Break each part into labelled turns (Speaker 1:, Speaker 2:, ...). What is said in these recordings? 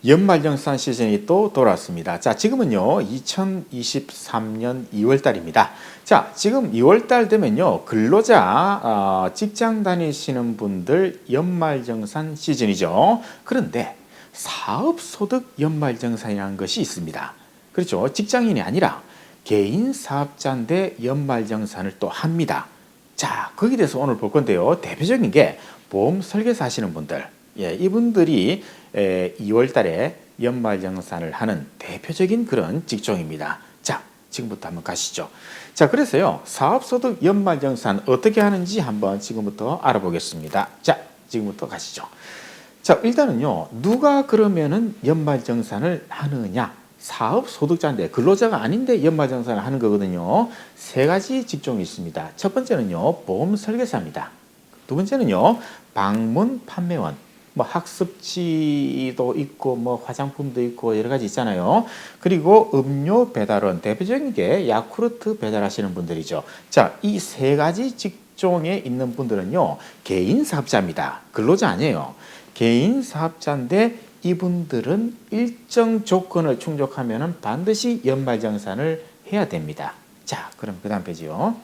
Speaker 1: 연말정산 시즌이 또 돌아왔습니다. 자, 지금은요, 2023년 2월 달입니다. 자, 지금 2월 달 되면요, 근로자, 직장 다니시는 분들 연말정산 시즌이죠. 그런데 사업소득 연말정산이라는 것이 있습니다. 그렇죠. 직장인이 아니라 개인 사업자인데 연말정산을 또 합니다. 자, 거기에 대해서 오늘 볼 건데요. 대표적인 게 보험 설계사 하시는 분들. 예, 이분들이 2월 달에 연말정산을 하는 대표적인 그런 직종입니다. 자, 지금부터 한번 가시죠. 자, 그래서요, 사업소득 연말정산 어떻게 하는지 한번 지금부터 알아보겠습니다. 자, 지금부터 가시죠. 자, 일단은요, 누가 그러면은 연말정산을 하느냐? 사업소득자인데 근로자가 아닌데 연말정산을 하는 거거든요. 세 가지 직종이 있습니다. 첫 번째는요, 보험 설계사입니다. 두 번째는요, 방문 판매원. 뭐 학습지도 있고 뭐 화장품도 있고 여러 가지 있잖아요. 그리고 음료 배달원, 대표적인 게 야쿠르트 배달하시는 분들이죠. 자, 이 세 가지 직종에 있는 분들은요, 개인 사업자입니다. 근로자 아니에요. 개인 사업자인데 이분들은 일정 조건을 충족하면 반드시 연말정산을 해야 됩니다. 자, 그럼 그 다음 페이지요.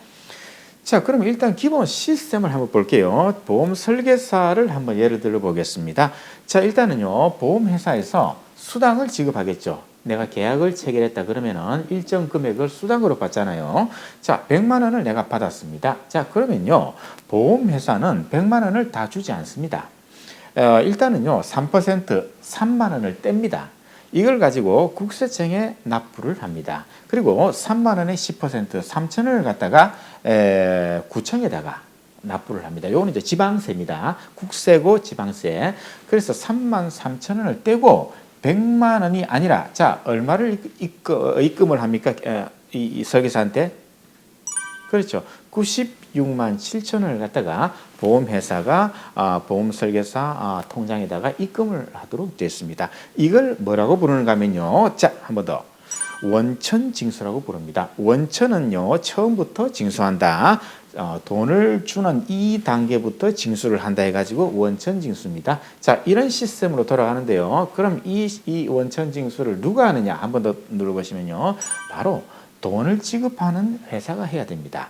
Speaker 1: 자, 그럼 일단 기본 시스템을 한번 볼게요. 보험 설계사를 한번 예를 들어 보겠습니다. 자, 일단은요, 보험회사에서 수당을 지급하겠죠. 내가 계약을 체결했다 그러면은 일정 금액을 수당으로 받잖아요. 자, 100만 원을 내가 받았습니다. 자, 그러면요, 보험회사는 100만 원을 다 주지 않습니다. 일단은요, 3%, 3만 원을 뗍니다. 이걸 가지고 국세청에 납부를 합니다. 그리고 3만 원의 10%, 3천 원을 갖다가 구청에다가 납부를 합니다. 요거는 이제 지방세입니다. 국세고 지방세. 그래서 3만 3천 원을 떼고 100만 원이 아니라, 자, 얼마를 입금을 합니까? 이 설계사한테? 그렇죠. 96만 7천 원을 갖다가 보험회사가 보험 설계사 통장에다가 입금을 하도록 되어 있습니다. 이걸 뭐라고 부르는가 하면요. 자, 한 번 더. 원천 징수라고 부릅니다. 원천은요, 처음부터 징수한다. 돈을 주는 이 단계부터 징수를 한다 해가지고 원천 징수입니다. 자, 이런 시스템으로 돌아가는데요. 그럼 이 원천 징수를 누가 하느냐? 한 번 더 눌러보시면요. 바로 돈을 지급하는 회사가 해야 됩니다.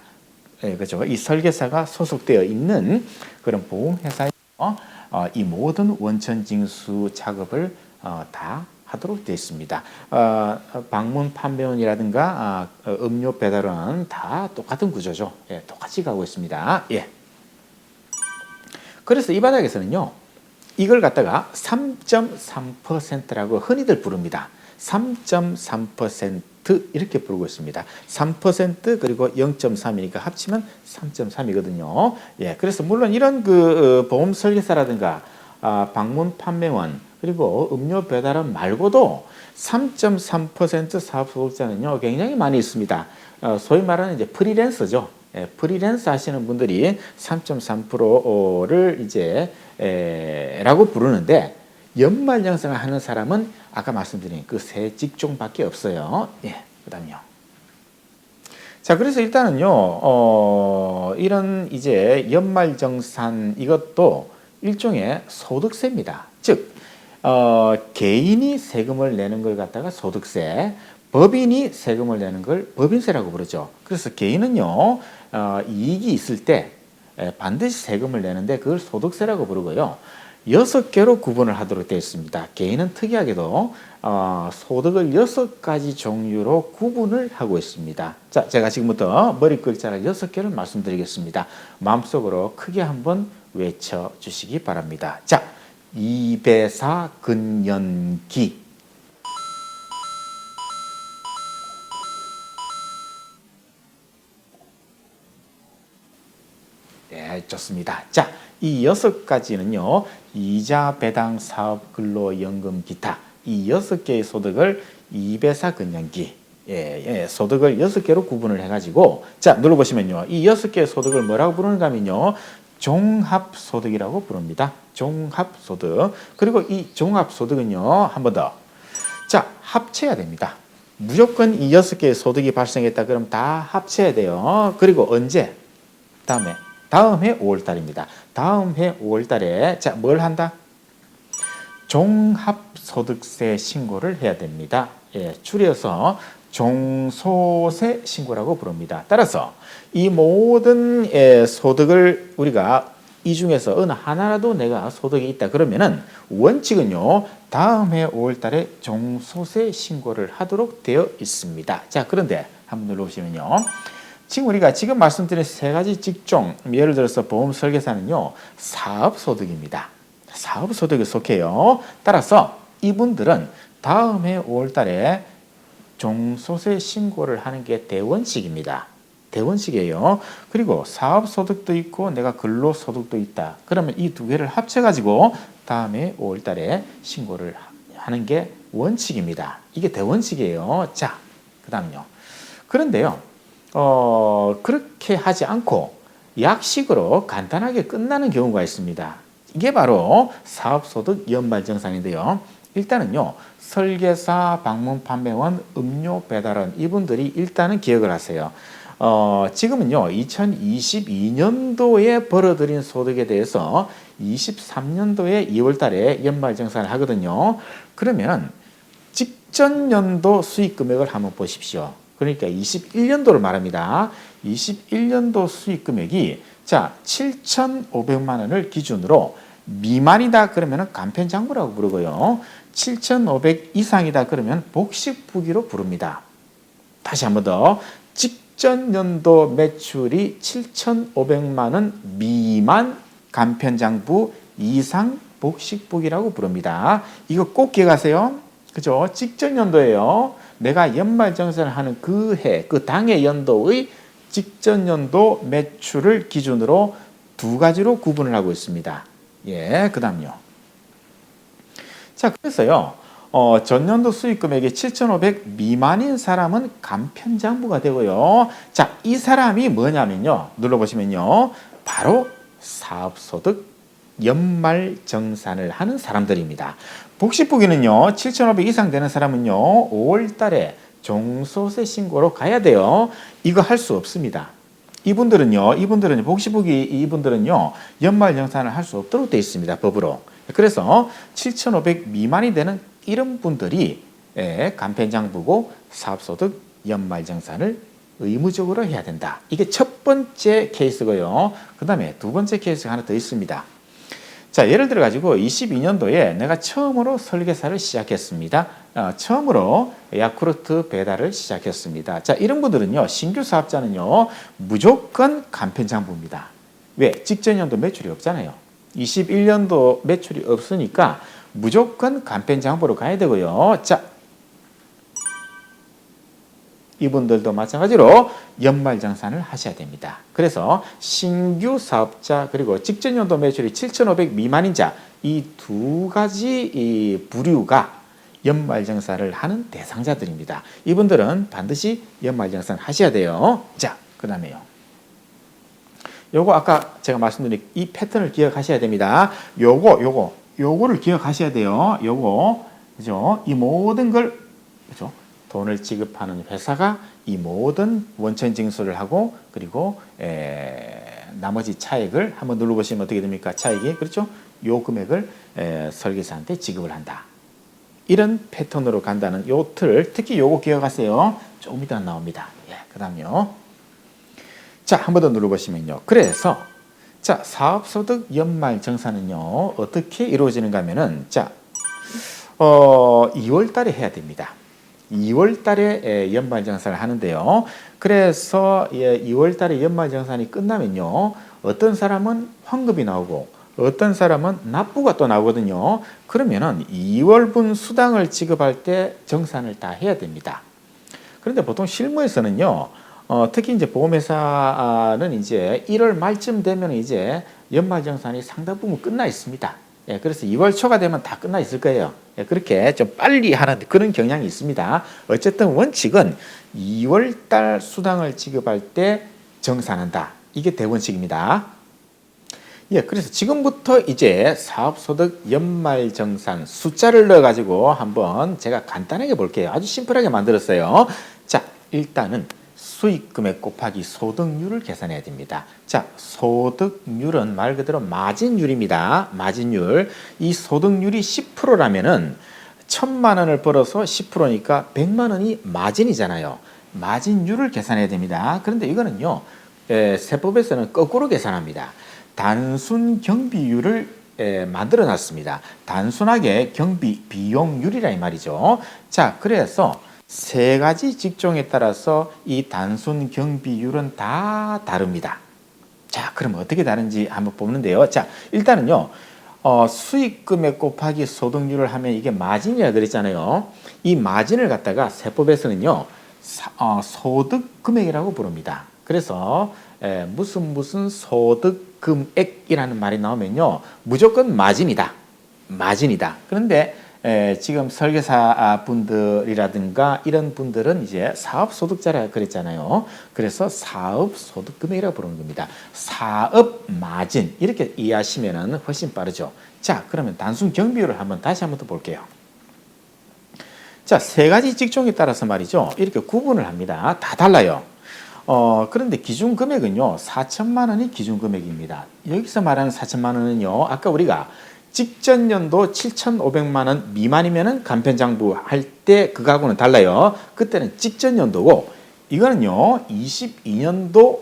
Speaker 1: 예, 그렇죠. 이 설계사가 소속되어 있는 그런 보험회사에서 이 모든 원천 징수 작업을 다 하도록 되어 있습니다. 방문 판매원이라든가 음료 배달은 다 똑같은 구조죠. 예, 똑같이 가고 있습니다. 예. 그래서 이 바닥에서는요, 이걸 갖다가 3.3%라고 흔히들 부릅니다. 3.3% 이렇게 부르고 있습니다. 3% 그리고 0.3이니까 합치면 3.3이거든요. 예, 그래서 물론 이런 그 보험 설계사라든가 방문 판매원 그리고 음료 배달원 말고도 3.3% 사업소득자는요, 굉장히 많이 있습니다. 소위 말하는 이제 프리랜서죠. 예, 프리랜서 하시는 분들이 3.3%를 이제 라고 부르는데, 연말정산을 하는 사람은 아까 말씀드린 그 세 직종밖에 없어요. 예, 그다음요. 자, 그래서 일단은요, 이런 이제 연말정산 이것도 일종의 소득세입니다. 즉, 개인이 세금을 내는 걸 갖다가 소득세, 법인이 세금을 내는 걸 법인세라고 부르죠. 그래서 개인은요, 이익이 있을 때 반드시 세금을 내는데 그걸 소득세라고 부르고요. 6개로 구분을 하도록 되어 있습니다. 개인은 특이하게도 소득을 6가지 종류로 구분을 하고 있습니다. 자, 제가 지금부터 머리 글자를 6개를 말씀드리겠습니다. 마음속으로 크게 한번 외쳐주시기 바랍니다. 자, 이배사 근연기. 네, 좋습니다. 자, 이 6가지는요, 이자, 배당, 사업, 근로, 연금, 기타. 이 6개의 소득을 이배사 근연기. 소득을 6개로 구분을 해가지고, 자, 눌러보시면요. 이 6개의 소득을 뭐라고 부르는가 하면요, 종합소득이라고 부릅니다. 종합소득. 그리고 이 종합소득은요, 한 번 더. 자, 합쳐야 됩니다. 무조건 이 6개의 소득이 발생했다 그럼 다 합쳐야 돼요. 그리고 언제? 다음 해 5월 달입니다. 다음 해 5월 달에 자, 뭘 한다? 종합소득세 신고를 해야 됩니다. 예, 줄여서 종소세 신고라고 부릅니다. 따라서 이 모든 소득을 우리가 이 중에서 어느 하나라도 내가 소득이 있다 그러면은 원칙은요, 다음 해 5월 달에 종소세 신고를 하도록 되어 있습니다. 자, 그런데 한번 눌러보시면요. 지금 우리가 지금 말씀드린 세 가지 직종, 예를 들어서 보험 설계사는요, 사업소득입니다. 사업소득에 속해요. 따라서 이분들은 다음 해 5월 달에 종소세 신고를 하는 게 대원칙입니다. 대원칙이에요. 그리고 사업소득도 있고 내가 근로소득도 있다. 그러면 이 두 개를 합쳐가지고 다음에 5월 달에 신고를 하는 게 원칙입니다. 이게 대원칙이에요. 자, 그 다음요. 그런데요, 그렇게 하지 않고 약식으로 간단하게 끝나는 경우가 있습니다. 이게 바로 사업소득 연말정산인데요. 일단은요, 설계사, 방문 판매원, 음료 배달원 이분들이 일단은 기억을 하세요. 지금은요, 2022년도에 벌어들인 소득에 대해서 23년도에 2월 달에 연말정산을 하거든요. 그러면 직전 연도 수익 금액을 한번 보십시오. 그러니까 21년도를 말합니다. 21년도 수익 금액이 자, 7,500만 원을 기준으로 미만이다 그러면 간편장부라고 부르고요. 7,500 이상이다 그러면 복식부기로 부릅니다. 다시 한 번 더. 직전 연도 매출이 7,500만 원 미만 간편장부 이상 복식부기라고 부릅니다. 이거 꼭 기억하세요. 그죠? 직전 연도예요. 내가 연말정산을 하는 그 해, 그 당해 연도의 직전 연도 매출을 기준으로 두 가지로 구분을 하고 있습니다. 예, 그 다음요. 자, 그래서요, 전년도 수익 금액이 7,500 미만인 사람은 간편장부가 되고요. 자, 이 사람이 뭐냐면요. 눌러보시면요. 바로 사업소득 연말정산을 하는 사람들입니다. 복식부기는요, 7,500 이상 되는 사람은요, 5월 달에 종소세 신고로 가야 돼요. 이거 할 수 없습니다. 이분들은요, 복식부기 이분들은요, 연말정산을 할 수 없도록 되어 있습니다. 법으로. 그래서 7,500 미만이 되는 이런 분들이 간편장부고 사업소득 연말정산을 의무적으로 해야 된다. 이게 첫 번째 케이스고요. 그 다음에 두 번째 케이스가 하나 더 있습니다. 자, 예를 들어 가지고 22년도에 내가 처음으로 설계사를 시작했습니다. 처음으로 야쿠르트 배달을 시작했습니다. 자, 이런 분들은요, 신규 사업자는요, 무조건 간편장부입니다. 왜? 직전 연도 매출이 없잖아요. 21년도 매출이 없으니까 무조건 간편장부로 가야 되고요. 자, 이분들도 마찬가지로 연말정산을 하셔야 됩니다. 그래서 신규 사업자 그리고 직전 연도 매출이 7,500 미만인 자 이 두 가지 이 부류가 연말정산을 하는 대상자들입니다. 이분들은 반드시 연말정산 하셔야 돼요. 자, 그 다음에요. 요거 아까 제가 말씀드린 이 패턴을 기억하셔야 됩니다. 요거를 기억하셔야 돼요. 요거, 그죠? 이 모든 걸, 그죠? 돈을 지급하는 회사가 이 모든 원천 징수를 하고 그리고 나머지 차액을 한번 눌러보시면 어떻게 됩니까? 차액이 그렇죠? 요 금액을 설계사한테 지급을 한다. 이런 패턴으로 간다는 요 틀, 특히 요거 기억하세요. 조금 이따 나옵니다. 예, 그 다음요. 자, 한 번 더 눌러보시면요. 그래서 자, 사업소득 연말정산은요 어떻게 이루어지는가 하면은 자, 2월 달에 해야 됩니다. 2월 달에 연말정산을 하는데요. 그래서 2월 달에 연말정산이 끝나면요. 어떤 사람은 환급이 나오고 어떤 사람은 납부가 또 나오거든요. 그러면은 2월분 수당을 지급할 때 정산을 다 해야 됩니다. 그런데 보통 실무에서는요. 특히 이제 보험회사는 이제 1월 말쯤 되면 이제 연말정산이 상당 부분 끝나 있습니다. 예, 그래서 2월 초가 되면 다 끝나 있을 거예요. 예, 그렇게 좀 빨리 하는 그런 경향이 있습니다. 어쨌든 원칙은 2월 달 수당을 지급할 때 정산한다. 이게 대원칙입니다. 예, 그래서 지금부터 이제 사업소득 연말정산 숫자를 넣어가지고 한번 제가 간단하게 볼게요. 아주 심플하게 만들었어요. 자, 일단은 수익 금액 곱하기 소득률을 계산해야 됩니다. 자, 소득률은 말 그대로 마진율입니다. 마진율. 이 소득률이 10%라면은 1,000만 원을 벌어서 10%니까 100만 원이 마진이잖아요. 마진율을 계산해야 됩니다. 그런데 이거는요, 세법에서는 거꾸로 계산합니다. 단순 경비율을 만들어 놨습니다. 단순하게 경비 비용률이라 이 말이죠. 자, 그래서 세 가지 직종에 따라서 이 단순 경비율은 다 다릅니다. 자, 그럼 어떻게 다른지 한번 보는데요. 자, 일단은요, 수익 금액 곱하기 소득률을 하면 이게 마진이라 그랬잖아요. 이 마진을 갖다가 세법에서는요, 소득 금액이라고 부릅니다. 그래서 무슨 소득 금액이라는 말이 나오면요, 무조건 마진이다. 마진이다. 그런데 지금 설계사 분들이라든가 이런 분들은 이제 사업 소득자라 그랬잖아요. 그래서 사업 소득 금액이라고 부르는 겁니다. 사업 마진 이렇게 이해하시면 훨씬 빠르죠. 자, 그러면 단순 경비율을 다시 한번 더 볼게요. 자, 세 가지 직종에 따라서 말이죠, 이렇게 구분을 합니다. 다 달라요. 그런데 기준 금액은요, 4천만 원이 기준 금액입니다. 여기서 말하는 4천만 원은요, 아까 우리가 직전 연도 7,500만 원 미만이면은 간편장부 할 때 그거하고는 달라요. 그때는 직전 연도고, 이거는요, 22년도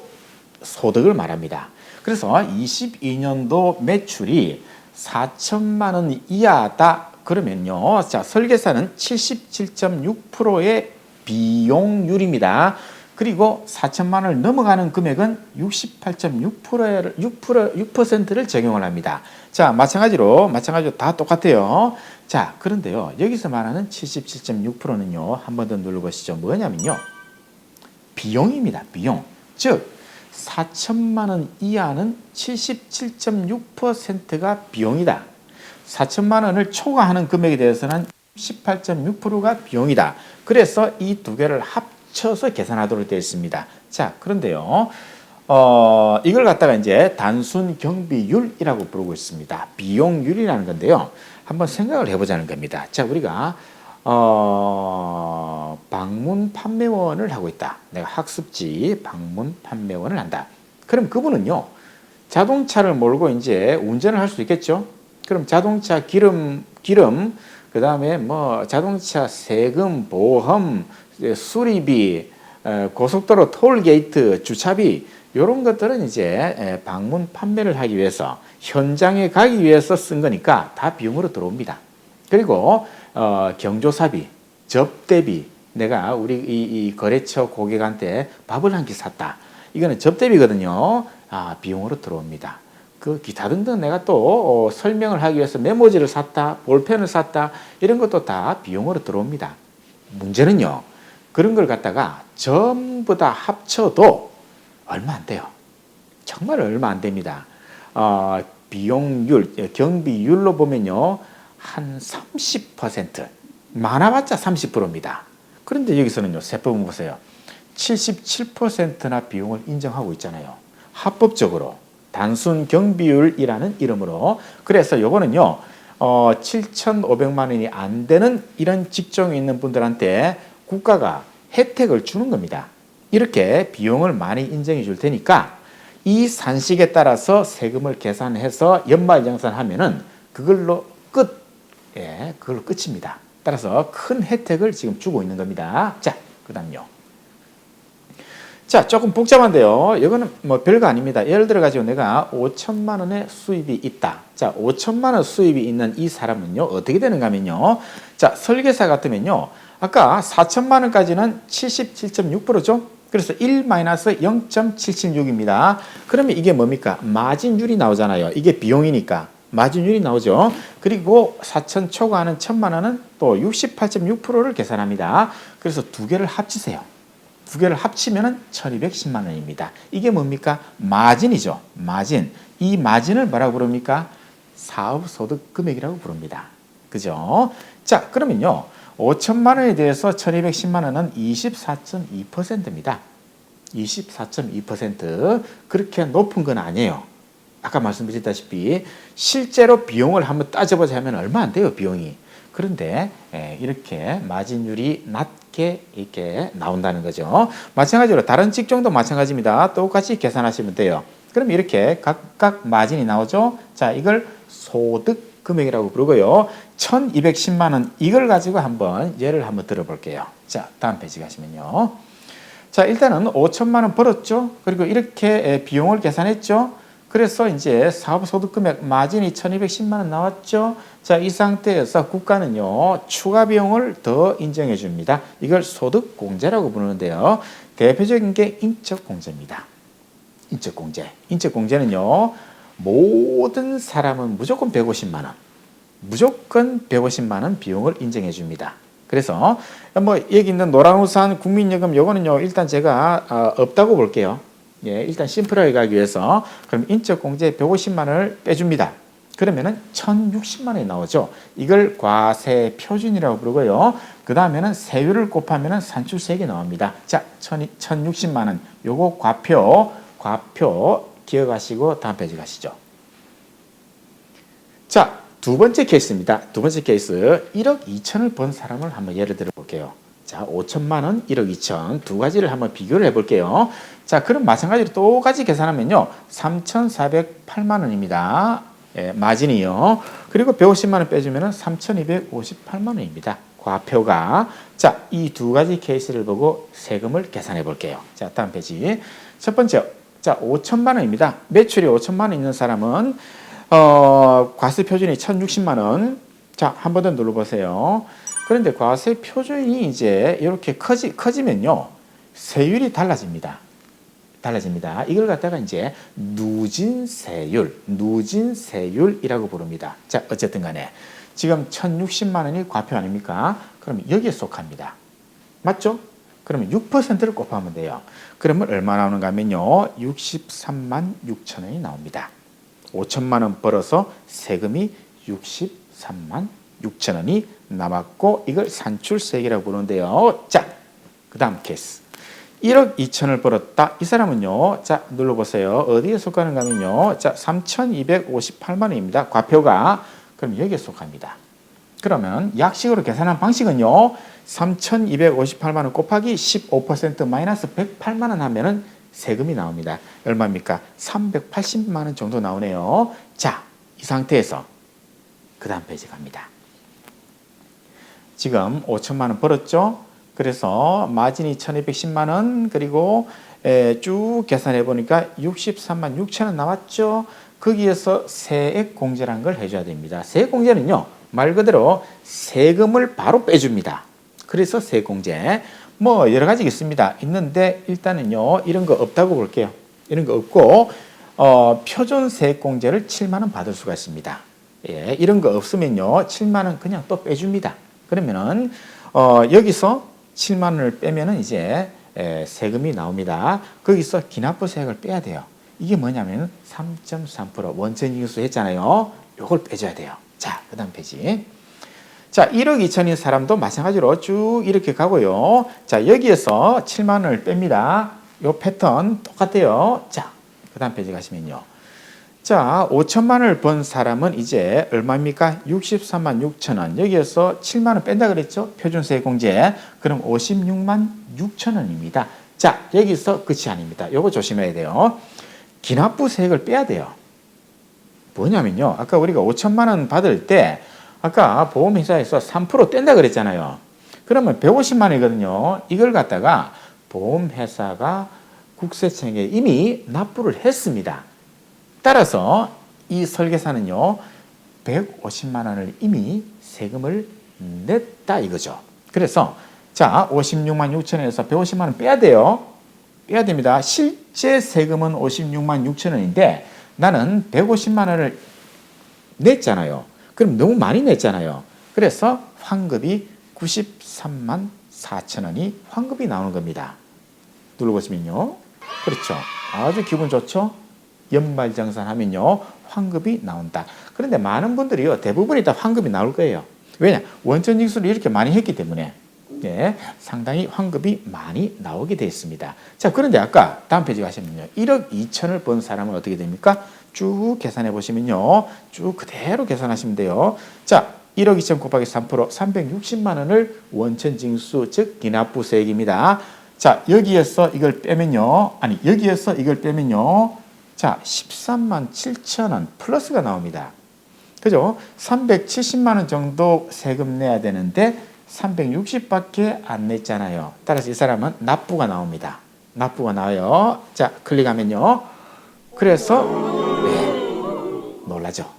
Speaker 1: 소득을 말합니다. 그래서 22년도 매출이 4천만 원 이하다 그러면요, 자, 설계사는 77.6%의 비용률입니다. 그리고 4천만 원을 넘어가는 금액은 68.6%를 적용을 합니다. 자, 마찬가지로 다 똑같아요. 자, 그런데요, 여기서 말하는 77.6%는요, 한 번 더 눌러보시죠. 뭐냐면요, 비용입니다. 비용. 즉, 4천만 원 이하는 77.6%가 비용이다. 4천만 원을 초과하는 금액에 대해서는 18.6%가 비용이다. 그래서 이 두 개를 합쳐서 계산하도록 되어 있습니다. 자, 그런데요, 이걸 갖다가 이제 단순 경비율이라고 부르고 있습니다. 비용률이라는 건데요, 한번 생각을 해보자는 겁니다. 자, 우리가 방문 판매원을 하고 있다. 내가 학습지 방문 판매원을 한다. 그럼 그분은요, 자동차를 몰고 이제 운전을 할 수 있겠죠? 그럼 자동차 기름, 그 다음에 뭐 자동차 세금, 보험, 수리비, 고속도로 톨게이트, 주차비, 이런 것들은 이제 방문 판매를 하기 위해서, 현장에 가기 위해서 쓴 거니까 다 비용으로 들어옵니다. 그리고 경조사비, 접대비, 내가 우리 이 거래처 고객한테 밥을 한 끼 샀다. 이거는 접대비거든요. 비용으로 들어옵니다. 그 기타 등등 내가 또 설명을 하기 위해서 메모지를 샀다, 볼펜을 샀다, 이런 것도 다 비용으로 들어옵니다. 문제는요, 그런 걸 갖다가 전부 다 합쳐도 얼마 안 돼요. 정말 얼마 안 됩니다. 비용률, 경비율로 보면요, 한 30%, 많아봤자 30%입니다. 그런데 여기서는요, 세법은 보세요. 77%나 비용을 인정하고 있잖아요. 합법적으로. 단순 경비율이라는 이름으로. 그래서 요거는요, 7,500만 원이 안 되는 이런 직종에 있는 분들한테 국가가 혜택을 주는 겁니다. 이렇게 비용을 많이 인정해 줄 테니까 이 산식에 따라서 세금을 계산해서 연말정산하면은 그걸로 끝. 예, 그걸로 끝입니다. 따라서 큰 혜택을 지금 주고 있는 겁니다. 자, 그 다음요. 자, 조금 복잡한데요. 이거는 뭐 별거 아닙니다. 예를 들어 가지고 내가 5천만 원의 수입이 있다. 자, 5천만 원 수입이 있는 이 사람은요, 어떻게 되는가 하면요. 자, 설계사 같으면요, 아까 4천만 원까지는 77.6%죠. 그래서 1-0.776입니다. 그러면 이게 뭡니까? 마진율이 나오잖아요. 이게 비용이니까 마진율이 나오죠. 그리고 4천 초과하는 1천만 원은 또 68.6%를 계산합니다. 그래서 두 개를 합치세요. 두 개를 합치면 1210만 원입니다. 이게 뭡니까? 마진이죠. 마진. 이 마진을 뭐라고 부릅니까? 사업소득 금액이라고 부릅니다. 그죠? 자, 그러면요, 5천만 원에 대해서 1210만 원은 24.2%입니다. 24.2%. 그렇게 높은 건 아니에요. 아까 말씀드렸다시피 실제로 비용을 한번 따져보자면 얼마 안 돼요, 비용이. 그런데 이렇게 마진율이 낮게 이렇게 나온다는 거죠. 마찬가지로 다른 직종도 마찬가지입니다. 똑같이 계산하시면 돼요. 그럼 이렇게 각각 마진이 나오죠. 자, 이걸 소득 금액이라고 부르고요. 1210만 원 이걸 가지고 예를 한번 들어볼게요. 자, 다음 페이지 가시면요. 자, 일단은 5천만 원 벌었죠. 그리고 이렇게 비용을 계산했죠. 그래서 이제 사업소득금액 마진이 1210만 원 나왔죠. 자, 이 상태에서 국가는요, 추가 비용을 더 인정해 줍니다. 이걸 소득공제라고 부르는데요. 대표적인 게 인적공제입니다. 인적공제. 인적공제는요, 모든 사람은 무조건 150만 원, 무조건 150만 원 비용을 인정해 줍니다. 그래서 여기 있는 노란우산 국민연금 요거는요, 일단 제가 없다고 볼게요. 예, 일단 심플하게 가기 위해서 그럼 인적공제 150만 원을 빼줍니다. 그러면은 1060만 원이 나오죠. 이걸 과세 표준이라고 부르고요. 그 다음에는 세율을 곱하면은 산출세액이 나옵니다. 자, 1060만 원 요거 과표 기억하시고 다음 페이지 가시죠. 자, 두 번째 케이스입니다. 두 번째 케이스 1억 2천을 번 사람을 한번 예를 들어 볼게요. 자, 5천만 원, 1억 2천 두 가지를 한번 비교를 해볼게요. 자, 그럼 마찬가지로 똑같이 계산하면요. 3,408만 원입니다. 예, 마진이요. 그리고 150만 원 빼주면 3,258만 원입니다. 과표가. 자, 이 두 가지 케이스를 보고 세금을 계산해 볼게요. 자, 다음 페이지. 첫 번째, 자, 5천만 원입니다. 매출이 5천만 원 있는 사람은 과세 표준이 1,060만 원. 자, 한 번 더 눌러보세요. 그런데 과세 표준이 이제 이렇게 커지면요. 세율이 달라집니다. 이걸 갖다가 이제 누진세율이라고 부릅니다. 자, 어쨌든 간에 지금 1,060만 원이 과표 아닙니까? 그럼 여기에 속합니다. 맞죠? 그러면 6%를 곱하면 돼요. 그러면 얼마 나오는가 하면요. 63만 6천 원이 나옵니다. 5천만 원 벌어서 세금이 63만 6천 원이 남았고 이걸 산출세액이라고 부르는데요. 자, 그 다음 케이스. 1억 2천을 벌었다. 이 사람은요. 자, 눌러보세요. 어디에 속하는가 하면요. 자, 3,258만 원입니다. 과표가. 그럼 여기에 속합니다. 그러면 약식으로 계산한 방식은요. 3,258만 원 곱하기 15% 마이너스 108만 원 하면은 세금이 나옵니다. 얼마입니까? 380만 원 정도 나오네요. 자, 이 상태에서 그 다음 페이지 갑니다. 지금 5천만 원 벌었죠? 그래서 마진이 1,210만 원 그리고 쭉 계산해 보니까 63만 6천 원 나왔죠? 거기에서 세액 공제라는 걸 해줘야 됩니다. 세액 공제는요. 말 그대로 세금을 바로 빼줍니다. 그래서 세액 공제. 뭐 여러 가지 있습니다. 있는데 일단은요. 이런 거 없다고 볼게요. 이런 거 없고 표준 세액 공제를 7만 원 받을 수가 있습니다. 예, 이런 거 없으면요. 7만 원 그냥 또 빼줍니다. 그러면은 여기서 7만 원을 빼면은 이제 세금이 나옵니다. 거기서 기납부세액을 빼야 돼요. 이게 뭐냐면 3.3% 원천징수 했잖아요. 요걸 빼줘야 돼요. 자, 그 다음 페이지. 자, 1억 2천인 사람도 마찬가지로 쭉 이렇게 가고요. 자, 여기에서 7만 원을 뺍니다. 요 패턴 똑같아요. 자, 그 다음 페이지 가시면요. 자, 5천만 원을 번 사람은 이제 얼마입니까? 63만 6천 원. 여기에서 7만 원 뺀다 그랬죠? 표준세액 공제. 그럼 56만 6천 원입니다. 자, 여기서 끝이 아닙니다. 요거 조심해야 돼요. 기납부세액을 빼야 돼요. 뭐냐면요. 아까 우리가 5천만 원 받을 때 아까 보험회사에서 3% 뗀다 그랬잖아요. 그러면 150만 원이거든요. 이걸 갖다가 보험회사가 국세청에 이미 납부를 했습니다. 따라서 이 설계사는요. 150만 원을 이미 세금을 냈다 이거죠. 그래서 자 56만 6천 원에서 150만 원 빼야 돼요. 빼야 됩니다. 실제 세금은 56만 6천 원인데 나는 150만 원을 냈잖아요. 그럼 너무 많이 냈잖아요. 그래서 환급이 93만 4천 원이 환급이 나오는 겁니다. 눌러보시면요. 그렇죠. 아주 기분 좋죠? 연말정산하면요. 환급이 나온다. 그런데 많은 분들이요. 대부분이 다 환급이 나올 거예요. 왜냐? 원천징수를 이렇게 많이 했기 때문에 예, 상당히 환급이 많이 나오게 되어 있습니다. 자, 그런데 아까 다음 페이지 가시면요. 1억 2천을 번 사람은 어떻게 됩니까? 쭉 계산해 보시면요. 쭉 그대로 계산하시면 돼요. 자, 1억 2천 곱하기 3% 360만 원을 원천징수 즉 기납부세액입니다. 자, 여기에서 이걸 빼면요. 아니, 여기에서 이걸 빼면요. 자, 13만 7천 원 플러스가 나옵니다. 그죠? 370만 원 정도 세금 내야 되는데 360밖에 안 냈잖아요. 따라서 이 사람은 납부가 나옵니다. 납부가 나와요. 자, 클릭하면요. 그래서 놀라죠.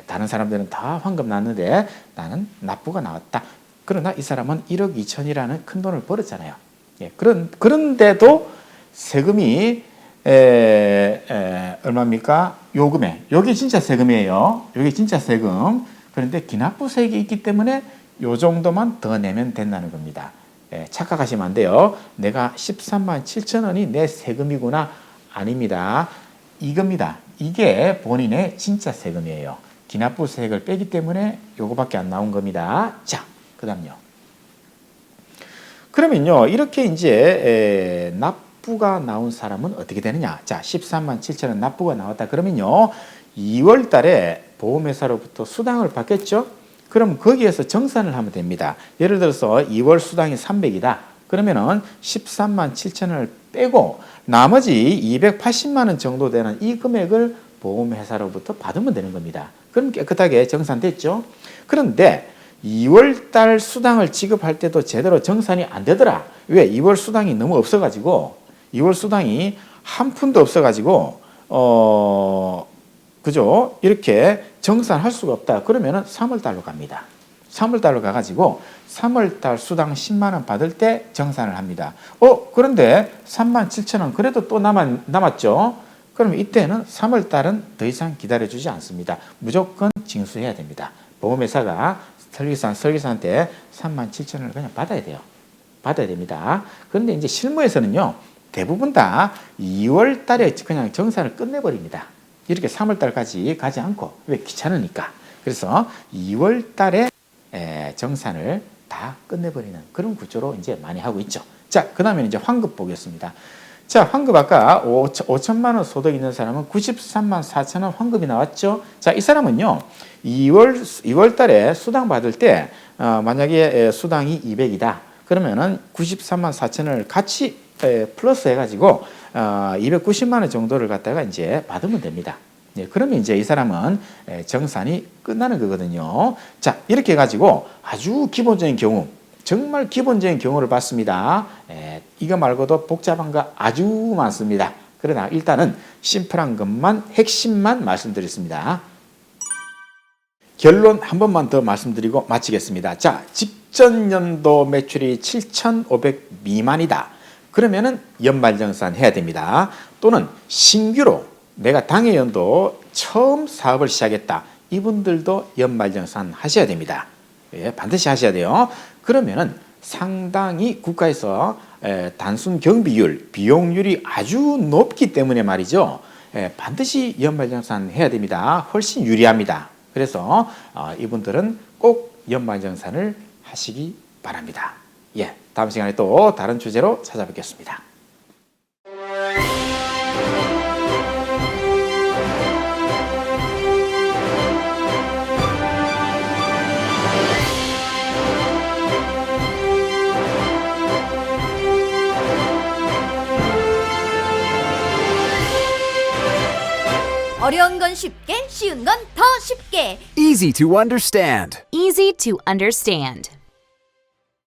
Speaker 1: 다른 사람들은 다 환급 났는데 나는 납부가 나왔다. 그러나 이 사람은 1억 2천이라는 큰 돈을 벌었잖아요. 그런데도 세금이 얼마입니까? 요금에. 여기 진짜 세금이에요. 여기 진짜 세금. 그런데 기납부세액이 있기 때문에 요 정도만 더 내면 된다는 겁니다. 착각하시면 안 돼요. 내가 13만 7천 원이 내 세금이구나. 아닙니다. 이겁니다. 이게 본인의 진짜 세금이에요. 기납부세액을 빼기 때문에 요거밖에 안 나온 겁니다. 자, 그 다음요. 그러면요, 이렇게 이제 납부가 나온 사람은 어떻게 되느냐? 자, 13만 7천 원 납부가 나왔다. 그러면요, 2월 달에 보험회사로부터 수당을 받겠죠? 그럼 거기에서 정산을 하면 됩니다. 예를 들어서 2월 수당이 300이다. 그러면은 13만 7천 원을 빼고 나머지 280만 원 정도 되는 이 금액을 보험회사로부터 받으면 되는 겁니다. 그럼 깨끗하게 정산됐죠? 그런데 2월 달 수당을 지급할 때도 제대로 정산이 안 되더라. 왜? 2월 수당이 너무 없어가지고 2월 수당이 한 푼도 없어가지고 그죠? 이렇게 정산할 수가 없다. 그러면은 3월 달로 갑니다. 3월 달로 가가지고 3월 달 수당 10만 원 받을 때 정산을 합니다. 그런데 3만 7천 원 그래도 또 남았죠? 그럼 이때는 3월 달은 더 이상 기다려주지 않습니다. 무조건 징수해야 됩니다. 보험회사가 설계사한테 3만 7천 원을 그냥 받아야 돼요. 받아야 됩니다. 그런데 이제 실무에서는요, 대부분 다 2월 달에 그냥 정산을 끝내버립니다. 이렇게 3월 달까지 가지 않고, 왜? 귀찮으니까. 그래서 2월 달에 정산을 다 끝내버리는 그런 구조로 이제 많이 하고 있죠. 자, 그 다음에 이제 환급 보겠습니다. 자, 환급 아까 5천만 원 소득 있는 사람은 93만 4천 원 환급이 나왔죠. 자, 이 사람은요, 2월 달에 수당 받을 때, 만약에 수당이 200이다. 그러면은 93만 4천 원을 같이 플러스 해가지고, 290만 원 정도를 갖다가 이제 받으면 됩니다. 그러면 이제 이 사람은 정산이 끝나는 거거든요. 자, 이렇게 해가지고 아주 기본적인 경우, 정말 기본적인 경우를 봤습니다. 이거 말고도 복잡한 거 아주 많습니다. 그러나 일단은 심플한 것만, 핵심만 말씀드렸습니다. 결론 한 번만 더 말씀드리고 마치겠습니다. 자, 직전 연도 매출이 7,500 미만이다. 그러면은 연말정산 해야 됩니다. 또는 신규로 내가 당해 연도 처음 사업을 시작했다. 이분들도 연말정산 하셔야 됩니다. 반드시 하셔야 돼요. 그러면은 상당히 국가에서 단순 경비율, 비용률이 아주 높기 때문에 말이죠. 반드시 연말정산 해야 됩니다. 훨씬 유리합니다. 그래서 이분들은 꼭 연말정산을 하시기 바랍니다. 다음 시간에 또 다른 주제로 찾아뵙겠습니다.
Speaker 2: 어려운 건 쉽게, 쉬운 건 더 쉽게.
Speaker 3: Easy to understand.
Speaker 4: Easy to understand.